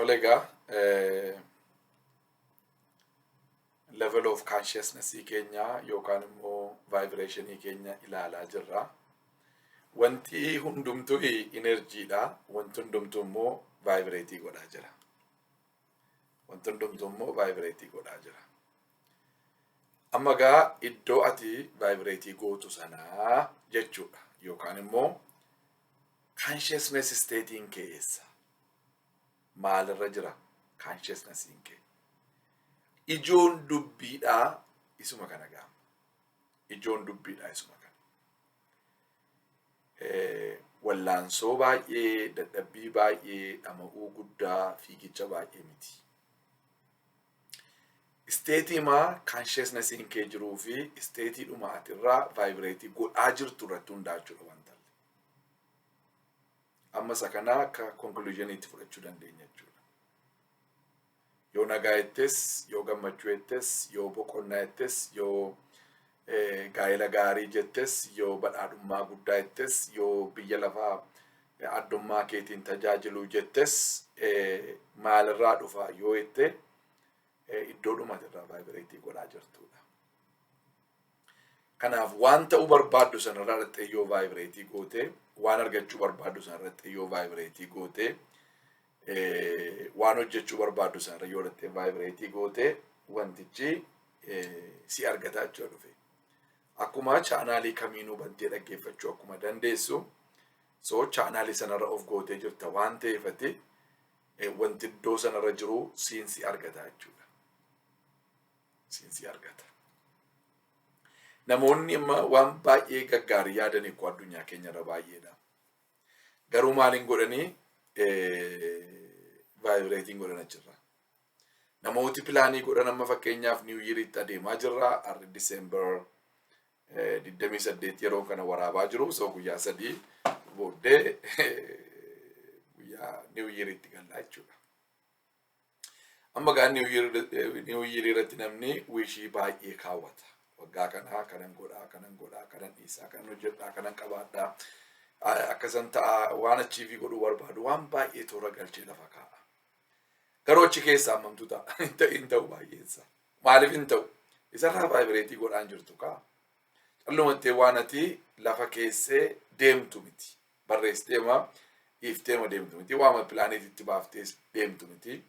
Tolega, level of consciousness keenya yookaan immoo vibration keenya ilaalaa jirra. Wanti hundumtuu energyidha. Wanti hundumtuu immoo vibrate godhaa jira. Wanti hundumtuu immoo vibrate godhaa jira. Amma gaa iddoo ati vibrate gootu sanaa jechuudha. Yookaan immoo consciousness statein keessa maalirra jira consciousnessin kee. Ijoon dubbiidha isuma kana gaa. Ijoon dubbiidha isuma kana. Wallaansoo baay'ee, dadhabbii baay'ee, dhama'uu guddaa, fiigicha baay'ee miti. Isteetiimaa consciousnessin kee jiruu fi isteetiidhuma atirraa vibrate godhaa jirtu irratti hundaachuudha wanta. Amma sakanaa akka conclusionitti fudhachuu dandeenya jechuudha. Yoo nagaa jettes, yoo gammachuu jettes, yoo boqonnaa jettes, yoo gaa'ela gaarii jettes, yoo badhaadhummaa guddaa jettes, yoo biyya lafaa addummaa keetiin tajaajiluu jettes, maalirraa dhufa yoo jette iddoo dhumatirraa vibrate godhaa jirtudha. Kanaaf waan ta'uu barbaaddu sanarraa irratti yoo vibrate goote, waan argachuu barbaaddu sanarratti yoo vibrate goote, waan hojjechuu barbaaddu sanarra yoo irratti vibrate goote, wantichi si argataa jechuu dhufe. Akkuma chaanaalii kamiinuu bantee dhaggeeffachuu akkuma dandeessu, so chaanaalii sanarra of gootee jirta waan ta'eefati wanti iddoo sanarra jiru siinsi argataa jechuudha. Siinsi argata. Namoonni amma waan baay'ee gaggaarii yaadan eekoo addunyaa keenyarra baay'eedha. Garuu maaliin godhanii vibrating godhan achirra. Namooti pilaanii godhan amma fakkeenyaaf New Yearitti adeemaa jirra. Arri December 28 yeroo kana waraabaa jiru. So guyyaa 3 booddee guyyaa New Yearitti gallaa jechuudha. Amma gaa New Year irratti namni wishii baay'ee kaawwata. Waggaa kanaa kanan godhaa, kanan dhiisaa, kanan hojjedhaa, kanan qabaadhaa. Akkasan ta'a waan achiifii godhuu barbaadu waan baay'ee toora galchee lafa kaa'a. Garuu achi keessaa hammamtu ta'a. Hin ta'u baay'eessa. Maaliif hin ta'u? Isarraa vibrate godhaan jirtu kaa. Callumattee waan ati lafa keessee deemtu miti. Barreessiteema dhiifteema deemtu miti. Waama pilaaneetitti baaftee deemtu miti.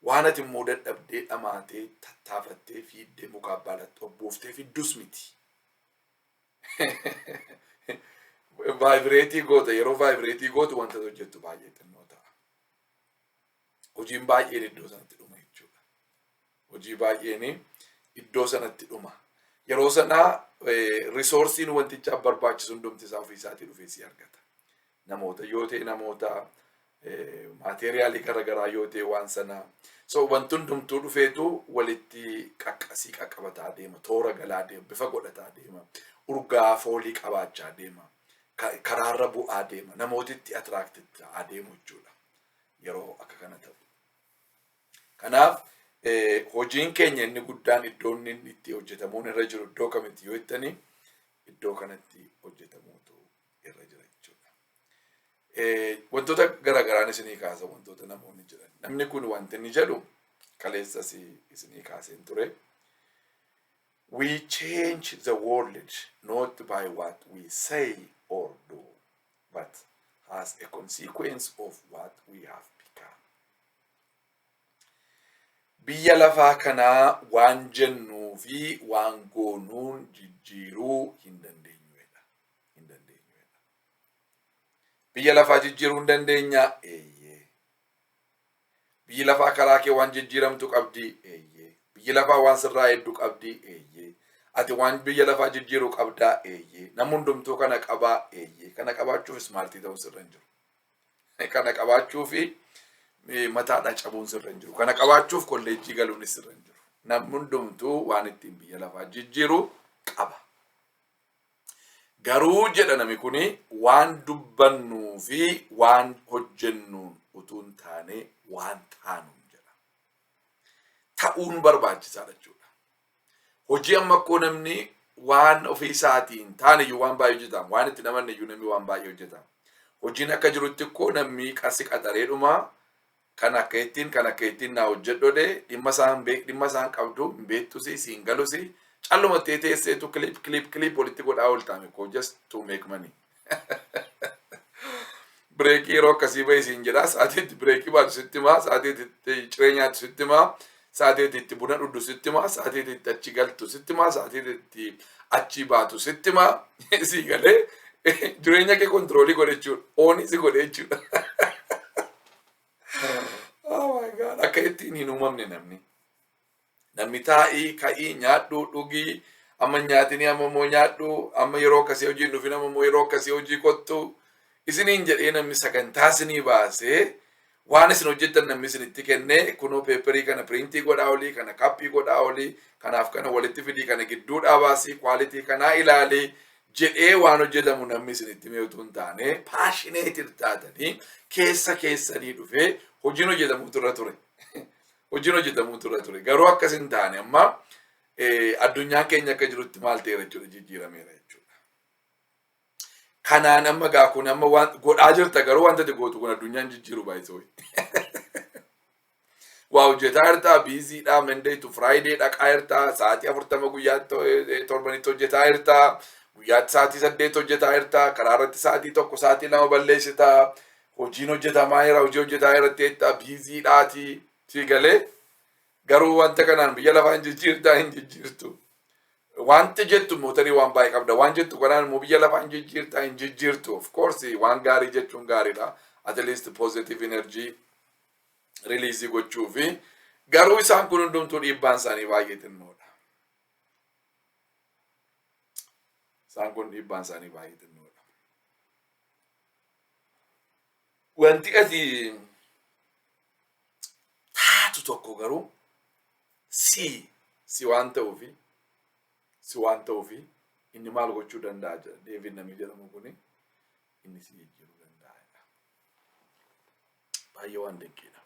Waan ati immoo dadhabdee dhamaatee tattaafattee fiiddee mukaa baalattoo buuftee fiddus miti. Vibrate goota yeroo vibrate gootu wanta hojjettu baay'ee xinnoo ta'a. Hojiin baay'een iddoo sanatti dhuma jechuudha. Hojii baay'een iddoo sanatti dhuma. Yeroo sanaa resoursiin wanticha barbaachisu hundumti isaa ofii isaatii dhufee si argata. Namoota yoo ta'e namoota maateeriyaalii garaagaraa yoo ta'e waan sanaa. So wanti hundumtuu dhufeetu walitti qaqqabataa deema. Toora galaa deema. Bifa godhataa deema. Urgaa foolii qabaachaa deema. Karaarra bu'aa deema. Namootitti attraacted ta'aa deemu jechuudha. Yeroo akka kana ta'u. Kanaaf hojiin keenya inni guddaan iddoo inni itti hojjetamuun irra jiru iddoo kamitti yoo jettanii iddoo kanatti hojjetamuutu irra jira jechuudha. Wantoota garaagaraan isinii kaasa wantoota namoonni jiran. Namni kun wanti inni jedhu kaleessas isinii kaaseen ture. We change the world not by what we say or do, but as a consequence of what we have become. Biyya lafaa kanaa waan jennuu fi waan goonuun jijjiiruu hin dandeenyuudha. Biyya lafaa jijjiiruu hin dandeenya? Eeyyee. Biyyi lafaa karaa kee waan jijjiiramtu qabdi? Eeyyee. Biyyi lafaa waan sirraa hedduu qabdi? Eeyyee. Ati waan biyya lafaa jijjiiruu qabdaa? Eeyyee. Namni hundumtuu kana qabaa? Eeyyee. Kana qabaachuuf smartii ta'uun sirra hin jiru. Kana qabaachuuf mataadhaa cabuun sirra hin jiru. Kana qabaachuuf kolleejjii galuun sirra hin jiru. Namni hundumtuu waan ittiin biyya lafaa jijjiiruu qaba. Garuu jedha nami kuni waan dubbannuu fi waan hojjennuun utuu hin taane waan taanuun jedha. Ta'uun barbaachisaadha jechuudha. Hojii amma akkoo namni waan ofii isaatiin taane iyyuu waan baay'ee hojjetam. Waan itti namanne iyyuu namni waan baay'ee hojjetam. Hojiin akka jirutti akkoo namni qarsi qaxareedhuma kan akka ittiin naa hojjedhode dhimma isaan qabdu hin beektusi siin galusi callumatti teesseetu clip walitti godhaa ooltaame koo just to make money. Breekii yeroo akkasii bahe siin jedhaa sa'aatiitti breekii baatu sitti himaa sa'aatiitti ciree nyaatu sitti himaa sa'aatiitti buna dhudhu sitti himaa sa'aatiitti achi galtu sitti himaa sa'aatiitti achi baatu sitti himaa sii galee jireenya kee kontiroolii godhe jechuudha oonii si godhe jechuudha. Oh my God, akka ittiin hin uumamne namni taa'ii ka'ii nyaadhu dhugii amma nyaatinii amma immoo nyaadhu amma yeroo akkasii hojii hin dhufin amma immoo yeroo akkasii hojii kottu isiniin jedhee namni sagantaa isinii baasee waan isin hojjettan namni isinitti kennee kunoo peeperii kana piriintii godhaa olii kana kappii godhaa olii kanaaf kana walitti fidii kana gidduudhaa baasii kwaalitii kanaa ilaalii jedhee waan hojjetamu namni isinitti meetu hin taane paashineetii taatanii keessanii dhufee hojiin hojjetamuutu irra ture. Hojiin hojjetamuutu irra ture. Garuu akkas hin taane amma addunyaan keenya akka jirutti maal ta'eera jechuudha jijjiirameera jechuudha. Kanaan amma gaa kun amma waan godhaa jirta garuu wanta gootu kun addunyaan jijjiiru baay'isoo. Waa hojjetaa jirta biiziidha Monday to Friday dhaqaa jirta sa'aatii 40 guyyaatti torbanitti hojjetaa jirta guyyaatti sa'aatii 8 hojjetaa jirta karaa irratti sa'aatii 1 sa'aatii 2 balleessita hojiin hojjetamaa jira hojii hojjetaa irratti jettee biiziidhaati si galee garuu wanta kanaan biyya lafaa hin jijjiirtu. Wanti jettu mootarii waan baay'ee qabda waan jettu kanaan immoo biyya lafaa hin jijjiirtu. Of course waan gaarii jechuun gaariidha. At least positive energy release gochuu fi garuu isaan kun hundumtuu dhiibbaan isaanii baay'ee xinnoodha. Isaan kun dhiibbaan isaanii baay'ee xinnoodha. Wanti asii taatu tokko garuu si waan ta'uufi inni maal gochuu danda'a jedha Deevid namni jedhamu kuni inni si jijjiiruu danda'a. Baay'ee waan dinqiidha.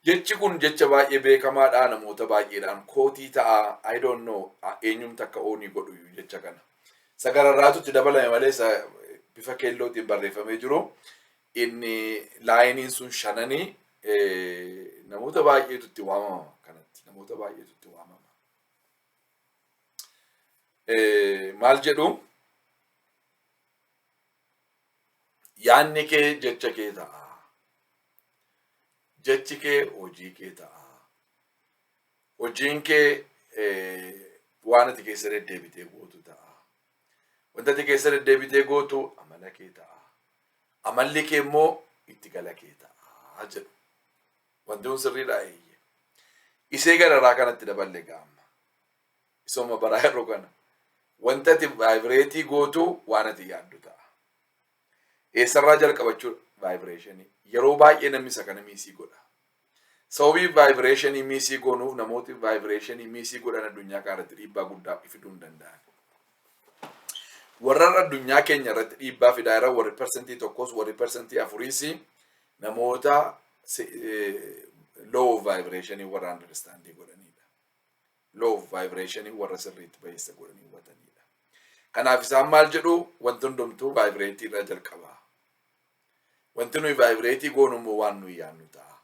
Jechi kun jecha baay'ee beekamaadha namoota baay'eedhaan kootii ta'a I don't know eenyumti akka oonii godhu jecha kana. Sagararraatutti dabalame malee bifa keellootiin barreeffamee jiru inni laayiniin sun shananii namoota baay'eetutti waamama kanatti namoota baay'eetutti waamama. Maal jedhu yaanni kee jecha kee ta'a. Jechi kee hojii kee ta'a. Hojiin kee waan ati keessa deddeebitee gootu ta'a. Wanta ati keessa deddeebitee gootu amala kee ta'a. Amalli kee immoo itti gala kee ta'a jedhu. Wanti kun sirriidha eeyye. Isee gararaa kanatti daballe gaama. Isooma baraa yeroo kana. Wanta ati vaayibireetii gootu waan ati yaaddu ta'a. Eessarraa jalqabachuu vaayibireeshinii. Yeroo baay'ee namni isa kana miisii godha. Sababii vaayibireeshinii miisii goonuuf namooti vaayibireeshinii miisii godhan addunyaa kanarratti dhiibbaa guddaa fiduu hin danda'an. Warra addunyaa keenya irratti dhiibbaa fidaa jira warri persentii tokkos warri persentii afuriis namoota low of vibration warra understanding godhanidha. Low of vibration warra sirriitti bayeessa godhanii hubatanidha. Kanaaf isaan maal jedhu wanti hundumtuu vibrate irra jalqaba. Wanti nuyi vibrate goonu immoo waan nuyi yaannu ta'a.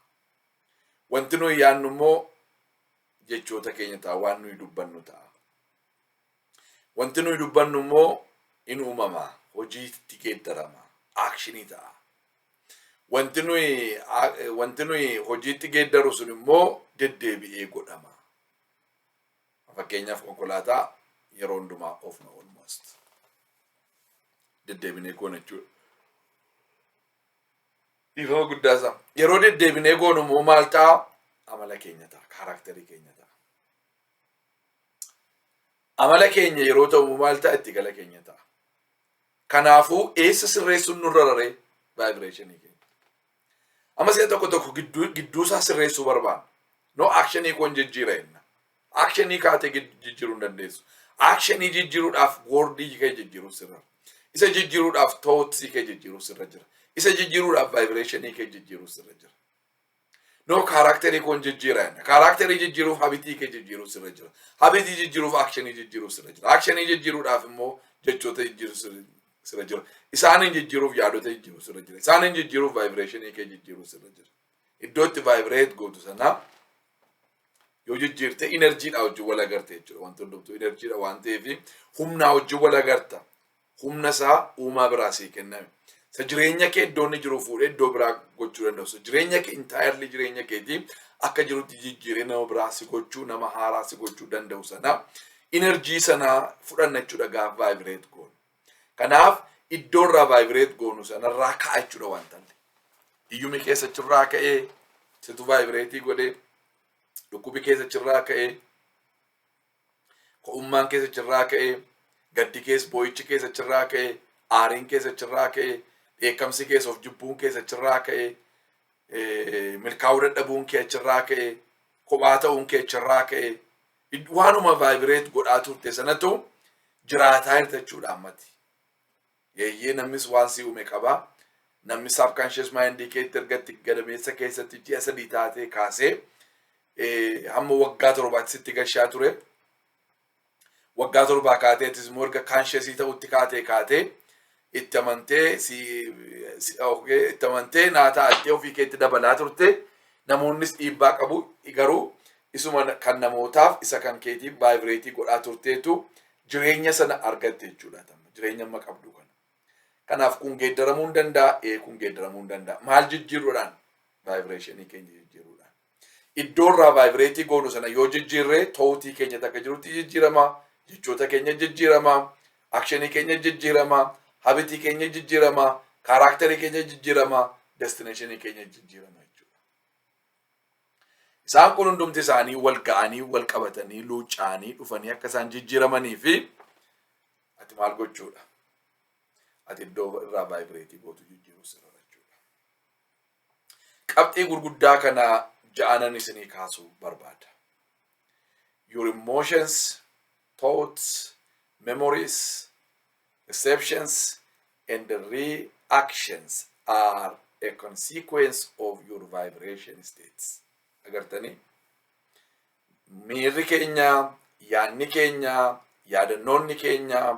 Wanti nuyi yaannu immoo jechoota keenya ta'a waan nuyi dubbannu ta'a. Wanti nuyi dubbannu immoo in uumama hojiitti geeddarama actionii ta'a. Wanti nuyi hojiitti geeddaru sun immoo deddeebi'ee godhama. Fakkeenyaaf konkolaataa yeroo hundumaa oofna almost. Deddeebinee goona jechuudha. Dhiifama guddaasaa. Yeroo deddeebinee goonu immoo maal ta'a? Amala keenya ta'a, kaaraakterii keenya ta'a. Amala keenya yeroo ta'u maal ta'a? Itti gala keenya ta'a. Kanaafuu eessa sirreessuun nurra raree vibration keenya. Amma si'a tokko gidduu isaa sirreessuu barbaanna. No actionii kun jijjiireenna. Actionii kaatee jijjiiruu hin dandeessu. Actionii jijjiiruudhaaf wordii kee jijjiiruu sirra. Isa jijjiiruudhaaf thoughts kee jijjiiruu sirra jira. Isa jijjiiruudhaaf vibrationii kee jijjiiruu sirra jira. No kaaraakterii kun jijjiireenna. Kaaraakterii jijjiiruuf habitii kee jijjiiruu sirra jira. Habitii jijjiiruuf actionii jijjiiruu sirra jira. Actionii jijjiiruudhaaf immoo jechoota jijjiiruu sirra jira. Isaanin jijjiiruuf yaadota jijjiiruu sirra jira. Isaanin jijjiiruuf vibrationii kee jijjiiruu sirra jira. iddootti vibrate gootu sana yoo jijjiirte energiidha wajjin wal agarte jechuudha. Wanti hundumtuu energiidha waan ta'eef humnaa wajjin wal agarta. Humna isaa uumaa biraa sii kenname. Sa jireenya kee iddoo inni jiru fuudhee iddoo biraa gochuu danda'u. Jireenya kee entirely jireenya keetii akka jirutti jijjiiree nama biraa si gochuu, nama haaraa si gochuu danda'u sana energy sana fudhanna jechuudha gaafa vibrate goonu. Kanaaf iddoo irraa vibrate goonu sanarraa ka'a jechuudha wanta. Iyyumi keessa achirraa ka'ee situ vibrate godhee dhukkubi keessa achirraa ka'ee ko'ummaan keessa achirraa ka'ee gaddi keessa boo'ichi keessa achirraa ka'ee aariin keessa achirraa ka'ee dheekkamsi keessa of jibbuun keessa achirraa ka'ee milkaa'uu dadhabuun kee achirraa ka'ee kophaa ta'uun kee achirraa ka'ee waanuma vibrate godhaa turte sanatu jiraataa jirta jechuudha ammati. Yeeyyee namnis waan si uume qabaa. Namni subconscious mind keetti ergatti gadameessa keessatti ji'a 3 taatee kaasee hamma waggaa 7 sitti gashaa ture. Waggaa 7 kaateetis immoo erga conscious ta'utti kaatee itti amantee naa taa'attee ofii keetti dabalaa turte. Namoonnis dhiibbaa qabu garuu isuma kan namootaaf isa kan keetiif vibrate godhaa turteetu jireenya sana argatte jechuudha. Jireenya amma qabdu kana. Kanaaf kun geeddaramuu hin danda'a, kun geeddaramuu hin danda'a. Maal jijjiiruudhaan? Vibrationii keenya jijjiiruudhaan. Iddoo irraa vibrate goonu sana yoo jijjiirree ta'uutii keenya takka jirutti jijjiirama, jechoota keenya jijjiirama, actionii keenya jijjiirama, habitii keenya jijjiirama, kaaraakterii keenya jijjiirama, destinationii keenya jijjiirama jechuudha. Isaan kun hundumti isaanii wal ga'anii, wal qabatanii, luuca'anii dhufanii akka isaan jijjiiramanii fi ati maal gochuudha? Ati iddoo irraa vibrate gootu jijjiiruu sirra jechuudha. Qabxii gurguddaa kana ja'anan isinii kaasuu barbaada. Your emotions, thoughts, memories, perceptions, and the reactions are a consequence of your vibration states. Agartanii? Miirri keenya, yaadni keenya, yaadannoonni keenya,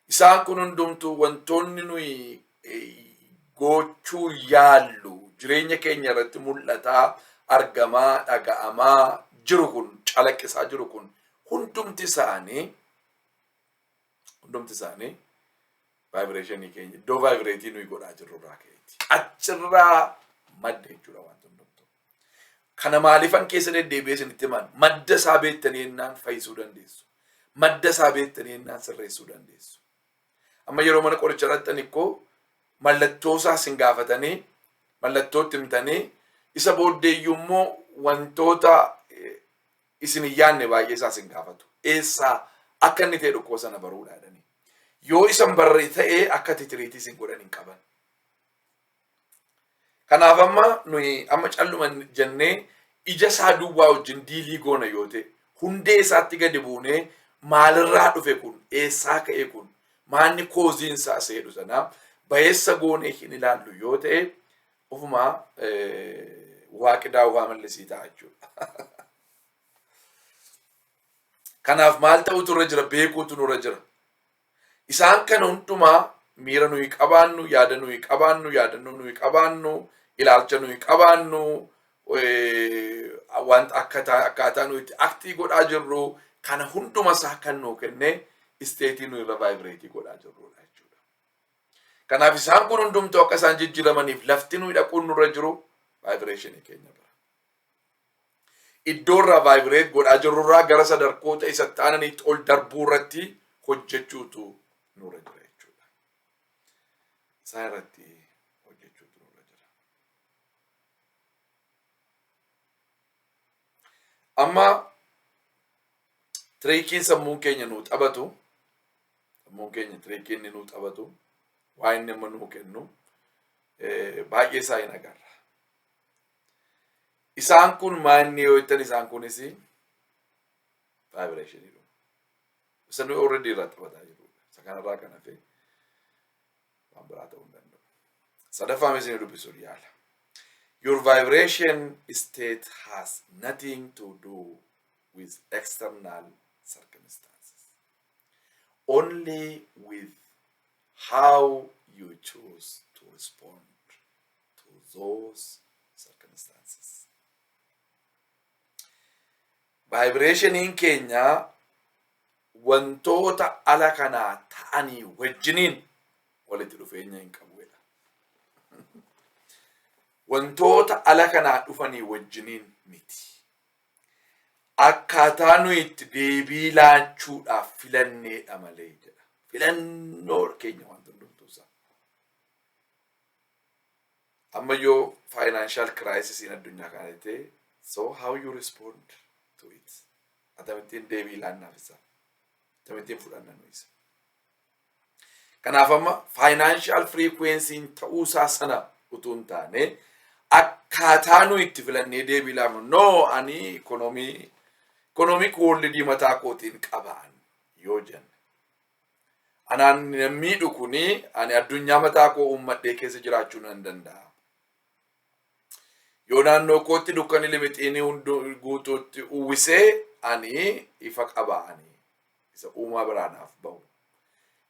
isaan kun hundumtuu wantoonni nuyi gochuu yaallu jireenya keenya irratti mul'ataa argamaa dhaga'amaa jiru kun calaqqisaa jiru kun hundumti isaanii vibrationii keenya iddoo vibratii nuyi godhaa jirru irraa ka'eeti. Achirraa madda jechuudha wanti hundumtuu. Kana maaliifan keessa deddeebi'ee isinitti himan madda isaa beektanii ennaan fayyisuu dandeessu. Madda isaa beektanii ennaan sirreessuu dandeessu. Amma yeroo mana qoricha irratti ikkoo mallattoo isaa isin gaafatanii mallattootti himtanii isa booddeeyyuu immoo wantoota isin hin yaadne baay'ee isaa isin gaafatu. Eessaa akka inni ta'e dhukkoo sana baruudhaadhani. Yoo isan barree ta'ee akka titiriitii isin godhan hin qaban. Kanaaf amma nuyi amma calluma jennee ija isaa duwwaa wajjin diilii goona yoo ta'e hundee isaatti gadi buunee maalirraa dhufe kun eessaa ka'e kun maanni kooziin isaa seedhu sana bayeessa goonee hin ilaallu yoo ta'e ofumaa waaqidaa waa mallisii ta'a jechuudha. Kanaaf maal ta'utu irra jira? Beekuutu nurra jira. Isaan kana hundumaa miira nuyi qabaannu, yaada nuyi qabaannu, yaadannoo nuyi qabaannu, ilaalcha nuyi qabaannu, wanta akkaataa nuyi aktii godhaa jirru kana hunduma isaa kan nuu kennee isteetii nuyi irra vibrate godhaa jirrudha jechuudha. Kanaaf isaan kun hundumtuu akka isaan jijjiiramaniif lafti nuyi dhaquun nurra jiru vibrationii keenya bira. Iddoo irraa vibrate godhaa jirrurraa gara sadarkoota isa taananiitti ol darbuu irratti hojjechuutu nurra jira jechuudha. Isaa irratti hojjechuutu nurra jira. Amma tiriikiin sammuun keenya nuu taphatu, sammuun keenya tiriikiin inni nuu taphatu, waa inni amma nuu kennu baay'ee isaa hin agarra. Isaan kun maanni yoo jettan isaan kunis vibrationidha. Isa nuyi already irraa taphataa jirudha. Isa kanarraa kan hafe waan biraa ta'uu hin danda'u. Sadaffaan isin dubbisuu yaala. Your vibration state has nothing to do with external circumstances. Only with how you choose to respond to to those circumstances. Vibration keenya wantoota ala kanaa ta'anii wajjiniin walitti dhufeenya hin qabuudha. Wantoota ala kanaa dhufanii wajjiniin miti. Akkaataa nuyi itti deebii laachuudhaaf filanneedha malee jedha. Filannoo keenya wanta hundumtuusaa. Amma yoo financial crisis in addunyaa kana ta'e, so how you respond to it? Atamittiin deebii laannaaf isaa. Atamittiin fudhannan isa. Kanaaf amma financial frequency ta'uusaa sana utuu hin taane akkaataa nuyi itti filannee deebii laannu. No, ani economic world mataa kootiin qabaan yoo jenna. Anaan miidhu kuni ani addunyaa mataa koo uummadhee keessa jiraachuu nan danda'a. Yoo naannoo kootti dukkani limixiini guutuutti uwwisee ani ifa qabaani. Isa uumaa biraanaaf bahu.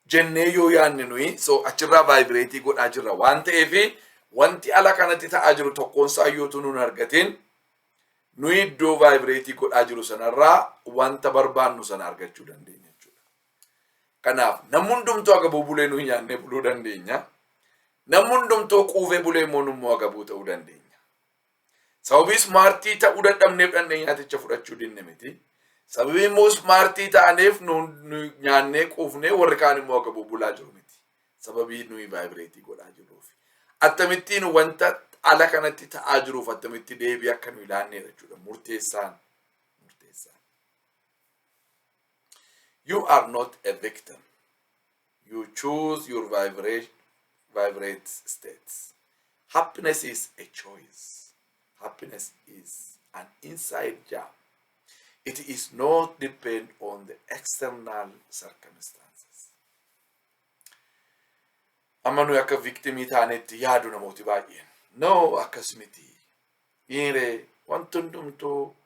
Jennee yoo yaanne nuyi so achirraa vibrate godhaa jirra waan ta'eef wanti ala kanatti ta'aa jiru tokkoon saayyootu nuun argatiin nuyi iddoo vibrate godhaa jiru sanarraa wanta barbaannu sana argachuu dandeenya jechuudha. Kanaaf namni hundumtuu agabuu bulee nuyi nyaannee buluu dandeenya. Namni hundumtuu quufee bulee immoo agabuu ta'uu dandeenya. Sababii smartii ta'uu dadhabneef dhandhee nyaaticha fudhachuu dinne miti. Sababii immoo smartii ta'aneef nuyi nyaannee quufnee warri kaan immoo agabuu bulaa jiru miti. Sababii nuyi vibrate godhaa jiruuf. Attamittiin wanta ala kanatti ta'aa jiruuf attamitti deebii akka nu ilaanneedha jechuudha. Murteessaan. You are not a victim. You choose your vibrate states. Happiness is a choice. Happiness is an inside job. It is not depend on the external circumstances. Amma nuyi akka victimii taanetti yaadu namooti baay'een. No, akkasumiti. Dhiiree wanti hundumtuu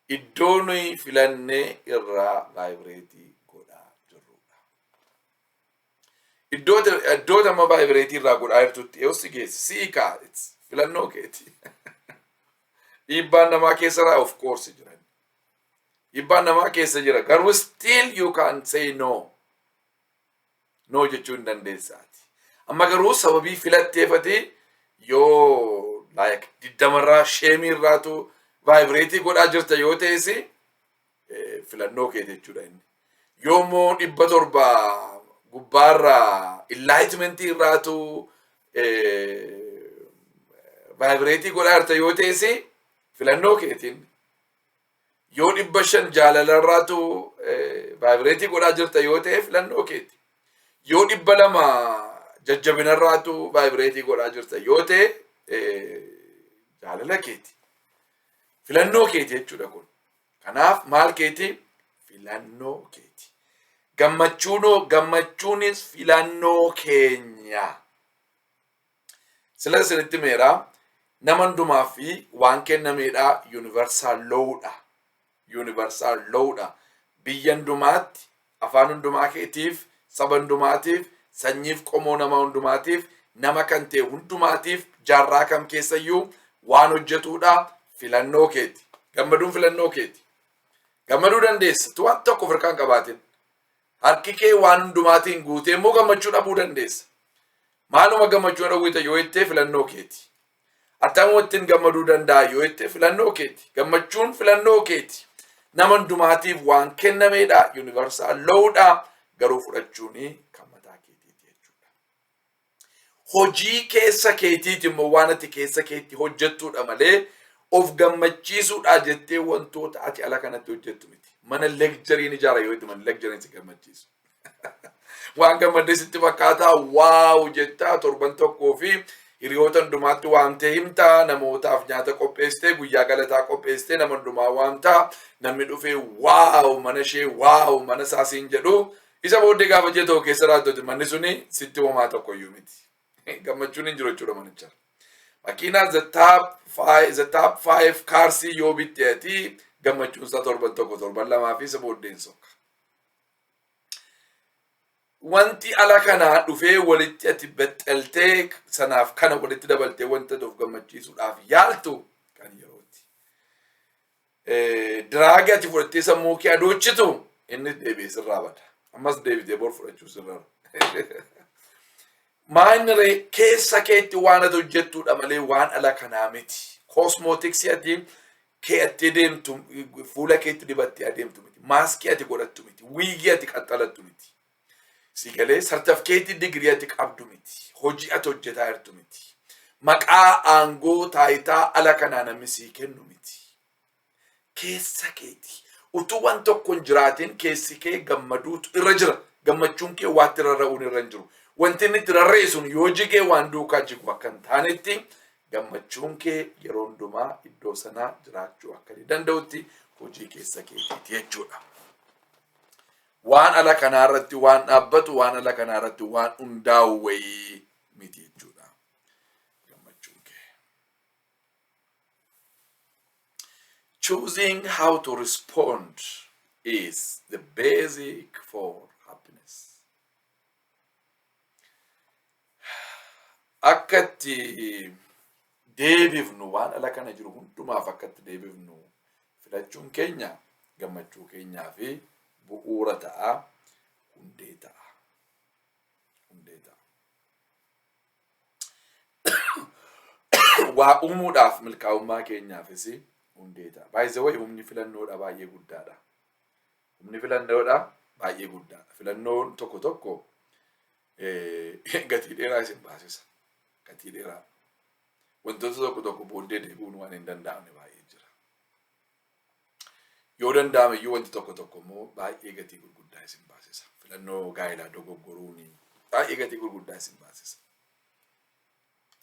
iddoo nuyi filannee irraa vibrate godhaa jirrudha. Iddoo amma vibrate irraa godhaa jirtutti yoo si geessi siika filannoo keeti. Dhiibbaan namaa keessaa of course jiran. Dhiibbaan namaa keessa jira. Garuu still you can say no. No jechuun dandeessaati. Amma garuu sababii filatteefati yoo like diddamarraa sheemii irraatu vibrate godhaa jirta yoo ta'esi filannoo keeti jechuudha inni. Yoommoo 700 gubbaarraa enlightenment irraatu vibrate godhaa jirta yoo ta'esi filannoo keetiin. Yoo 500 jaalalarraatu vibrate godhaa jirta yoo ta'e filannoo keeti. Yoo 200 jajjabinarraatu vibrate godhaa jirta yoo ta'e jaalala keeti. Filannoo keeti jechuudha kun. Kanaaf maal keeti? Filannoo keeti. Gammachuunis filannoo keenya. Sila isinitti meeraa nama hundumaa fi waan kennameedha universal law'dha. Universal law'dha. Biyya hundumaatti, afaan hundumaa keetiif, saba hundumaatiif, sanyiif qomoo nama hundumaatiif, nama kan ta'e hundumaatiif, jaarraa kam keessayyuu waan hojjetuudha. Filannoo keeti. Gammaduun filannoo keeti. Gammaduu dandeessa. Tu waan tokko firkaan qabaatin. Harki kee waan hundumaatiin guutee immoo gammachuu dhabuu dandeessa. Maaluma gammachuu dhabuu yoo ittee filannoo keeti. Attamuu ittiin gammaduu danda'a yoo ittee filannoo keeti. Gammachuun filannoo keeti. Nama hundumaatiif waan kennameedha. Universal law'dha. Garuu fudhachuuni kan mataa keetiiti jechuudha. Hojii keessa keetiiti immoo waan ati keessa keetti hojjettuudha malee of gammachiisuudha jettee wantoota ati ala kanatti hojjettu miti. Mana lecturing ijaara yoo itti mana lecturing si gammachiisu. Waan gammadee sitti fakkaataa waaw jettaa torban tokkoo fi hiriyoota hundumaatti waamtee himtaa namootaaf nyaata qopheessitee guyyaa galataa qopheessitee nama hundumaa waamtaa namni dhufee waaw mana ishee waaw mana isaasiin jedhu isa booddee gaafa jetoo keessa raattooti manni suni sitti homaa tokkoyyuu miti. Gammachuun hin jiru jechuudha manicha. Makiinaa the top 5 cars yoo bitteeti gammachuun isaa torban tokko torban lamaa fi isa booddeen sokka. wanti ala kanaa dhufee walitti ati bexxaltee sanaaf kana walitti dabaltee wanta of gammachiisuudhaaf yaaltu kan yerooti. Diraagi ati fudhattee sammuu kee adoochitu inni deebi'ee sirraa bada. Ammas deebitee bor fudhachuu sirraa. Maaniree keessa keetti waan ati hojjettuudha malee waan ala kanaa miti. Kosmootiksii ati kee ati deemtu fuula keetti dibattee adeemtu miti. Maaskii ati godhattu miti. Wiigii ati qaxxalattu miti. Sigalee sartifikeetii digirii ati qabdu miti. Hojii ati hojjetaa jirtu miti. Maqaa aangoo taayitaa ala kanaa namni sii kennu miti. Keessa keeti. Utuu waan tokko hin jiraatin keessi kee gammaduutu irra jira. Gammachuun kee waatti rarra'uun irra hin jiru. Wanti inni itti rarreessuun yoo jigee waan duukaa jigu akka hin taanetti gammachuun kee yeroo hundumaa iddoo sanaa jiraachuu akka danda'utti hojii keessa keetiiti jechuudha. Waan ala kanaarratti waan dhaabbatu, waan ala kanaarratti waan hundaa'u wayii miti jechuudha. Gammachuun kee. Choosing how to respond is the basic for happiness. Akkatti deebifnu waan ala kana jiru hundumaaf akkatti deebifnu filachuun keenya gammachuu keenyaa fi bu'uura ta'a, hundee ta'a. Hundee ta'a. Waa uumuudhaaf milkaa'ummaa keenyaafis hundee ta'a. By the way, humni filannoodha baay'ee guddaadha. Humni filannoodha baay'ee guddaadha. Filannoon tokko tokko gatii dheeraa isin baasisa. Gatii dheeraa. Wantoota tokko tokko booddee deebi'uun waan hin danda'amne baay'ee jira. Yoo danda'ame iyyuu wanti tokko tokko immoo baay'ee gatii gurguddaa isin baasisa. Filannoo gaa'elaa dogoggoruun baay'ee gatii gurguddaa isin baasisa.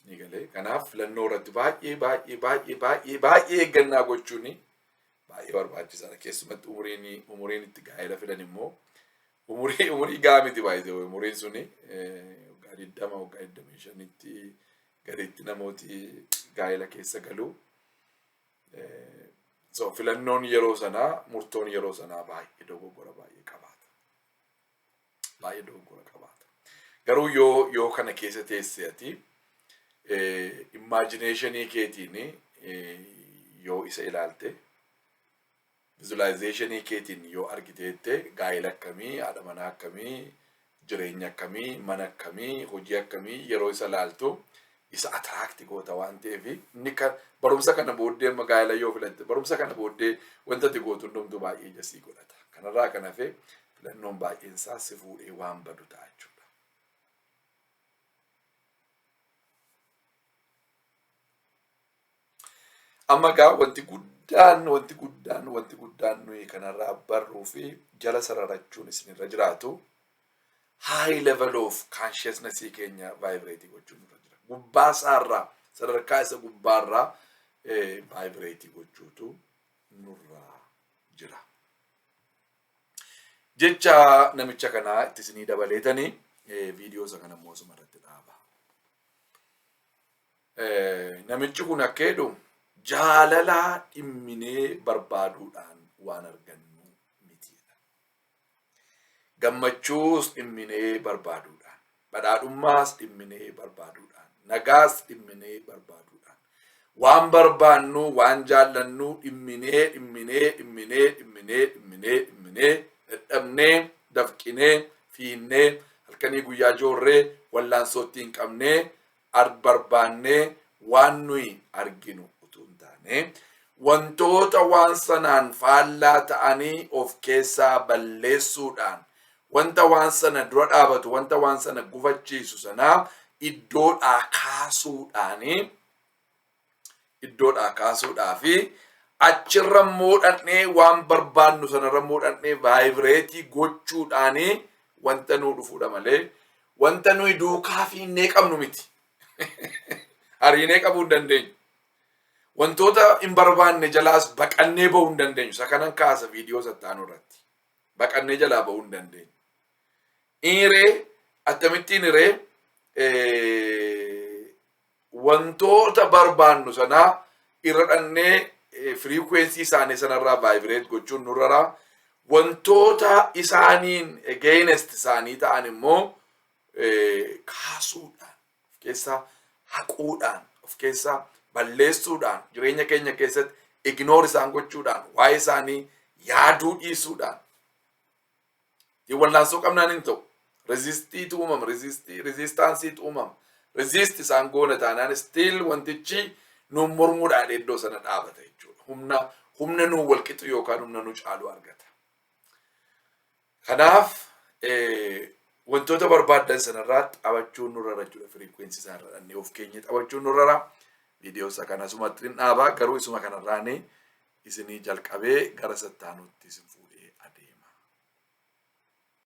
Ni galee kanaaf filannoo irratti baay'ee eeggannaa gochuun baay'ee barbaachisaadha. Keessumatti umuriin itti gaa'ela filan immoo umurii gahaa miti baay'ee umuriin suni waggaa 20 waggaa 25tti gariitti namooti gaa'ela keessa galu. So filannoon yeroo sanaa murtoon yeroo sanaa baay'ee dogoggora baay'ee qabaata. Baay'ee dogoggora qabaata. Garuu yoo kana keessa teessee ati imagination keetiin yoo isa ilaalte visualization keetiin yoo argiteette gaa'ela akkamii, haadha manaa akkamii, jireenya akkamii, mana akkamii, hojii akkamii yeroo isa ilaaltu isa attract goota waan ta'eef inni barumsa kana booddee gaa'ela yoo filatte barumsa kana booddee wanta ati gootu hundumtuu baay'ee jasii godhata. Kanarraa kan hafe filannoon baay'een isaa si fuudhee waan badu ta'a jechuudha. Amma gaa wanti guddaan nuyi kanarraa barruu fi jala sararachuun isinirra jiraatu high level of consciousness keenya vibrate gochuun irra jira. Gubbaa isaarraa sadarkaa isa gubbaarraa vibrate gochuutu nurraa jira. Jecha namicha kanaa itti isinii dabaleetanii viidiyoo isa kana immoo asuma irratti dhaaba. Namichi kun akka jedhu jaalalaa dhimminee barbaaduudhaan waan argannu mitiidha. Gammachuus dhimminee barbaaduudhaan, badhaadhummaas dhimminee barbaaduudhaan, nagaas dhimminee barbaaduudhaan, waan barbaannu waan jaallannu dhimminee dadhabnee dafqinee fiinnee halkanii guyyaa joorree wallaansootti hin qabnee barbaannee waan nuyi arginu wantoota waan sanaan faallaa ta'anii of keessaa balleessuudhaan wanta waan sana dura dhaabatu wanta waan sana gufachiisu sanaa iddoodhaa kaasuudhaa fi achirra moodhannee waan barbaannu sanarra moodhannee vaayibireetii gochuudhaanii wanta nuu dhufuudha malee wanta nuyi duukaa fi innee qabnu miti. Hariinee qabuu hin dandeenyu. Wantoota hin barbaanne jalaas baqannee bahuu hin dandeenyu. Isa kanan kaasa viidiyoo sattaanuu irratti. Baqannee jalaa bahuu hin dandeenyu. Iree akkamittiin wantoota barbaannu sanaa irra dhannee frequency isaanii sanarraa vibrate gochuun nurraa wantoota isaaniin against isaanii ta'an immoo kaasuudhaan of keessaa haquudhaan of keessaa balleessuudhaan jireenya keenya keessatti ignore isaan gochuudhaan waa'ee isaanii yaaduu dhiisuudhaan wallaansoo qabnaan hin ta'u. Resistii uumama, resistaansii uumama. Resist isaan goona taanaan still wantichi nuun mormuudhaan iddoo sana dhaabata jechuudha. Humna nuu walqixu yookaan humna nuu caalu argata. Kanaaf wantoota barbaaddan sanarraa taphachuun nurra jechuudha. Firiikweensii isaarra dhannee of keenya taphachuun nurra. Viidiyoo isa kana asumatti hin dhaabaa garuu isuma kanarraanii isinii jalqabee gara sattaanuutti isin fuudha.